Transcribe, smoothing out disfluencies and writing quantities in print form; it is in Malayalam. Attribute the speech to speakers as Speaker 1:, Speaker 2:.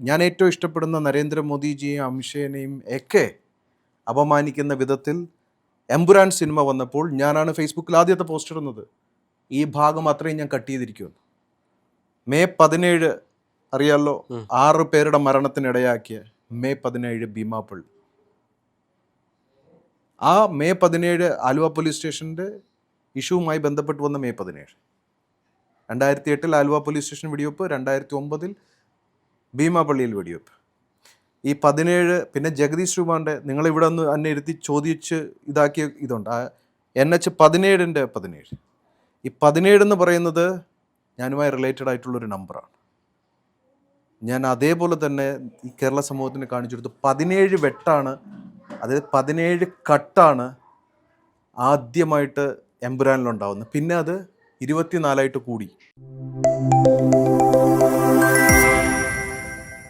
Speaker 1: ഞാൻ ഏറ്റവും ഇഷ്ടപ്പെടുന്ന നരേന്ദ്രമോദിജിയെയും അമിത്ഷാനെയും ഒക്കെ അപമാനിക്കുന്ന വിധത്തിൽ എമ്പുരാൻ സിനിമ വന്നപ്പോൾ ഞാനാണ് ഫേസ്ബുക്കിൽ ആദ്യത്തെ പോസ്റ്റ് ഇടുന്നത്. ഈ ഭാഗം അത്രയും ഞാൻ കട്ട് ചെയ്തിരിക്കുന്നു. മെയ് 17 അറിയാമല്ലോ, 6 പേരുടെ മരണത്തിനിടയാക്കിയ മെയ് 17 ഭീമാപ്പള്ളി. ആ മെയ് 17 ആലുവ പോലീസ് സ്റ്റേഷൻ്റെ ഇഷ്യൂവുമായി ബന്ധപ്പെട്ട് വന്ന മെയ് 17, 2008 ആലുവ പോലീസ് സ്റ്റേഷൻ വെടിവെപ്പ്, 2009 ഭീമാപ്പള്ളിയിൽ വെടിവെപ്പ്. ഈ 17 പിന്നെ ജഗദീഷ് ശ്രീകുമാറിൻ്റെ നിങ്ങളിവിടെ ഒന്ന് എന്നെ ഇരുത്തി ചോദിച്ച് ഇതാക്കിയ ഇതുണ്ട്. NH 17-ൻ്റെ 17. ഈ 17 എന്ന് പറയുന്നത് ഞാനുമായി റിലേറ്റഡ് ആയിട്ടുള്ളൊരു നമ്പറാണ്. ഞാൻ അതേപോലെ തന്നെ ഈ കേരള സമൂഹത്തിന് കാണിച്ചു കൊടുത്തു. 17 വെട്ടാണ്, അതായത് 17 കട്ടാണ് ആദ്യമായിട്ട് എമ്പുരാനിലുണ്ടാവുന്നത്. പിന്നെ അത് 24 കൂടി.